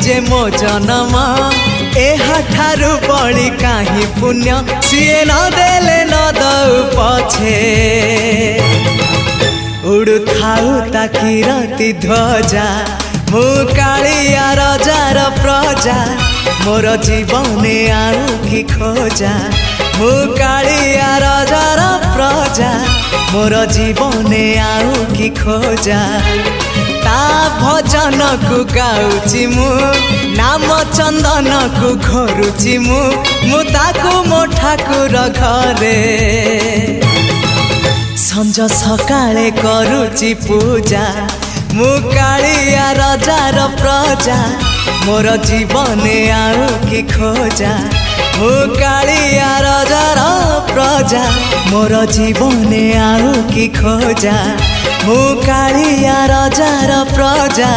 जे मो जनम एहाठारु बड़ी काहि पुण्य सीए न देले न दउ पछे उड़ु थाउ ताकि रति ध्वजा मु कालिया रजार प्रजा मोर जीवने आउ कि खोजा मु कालिया रजार प्रजा मोर जीवने आउ कि खोजा ता भजन को गाउची मु नाम चंदन को घरुची मु ताकू मो ठाकुर घरे संज सकाळे करुची पूजा मु कालिया रजार प्रजा मोर जीवने आउ कि खोजा मु कालिया रजार प्रजा मोर जीवने आउ कि खोजा मु कालिया रजार प्रजा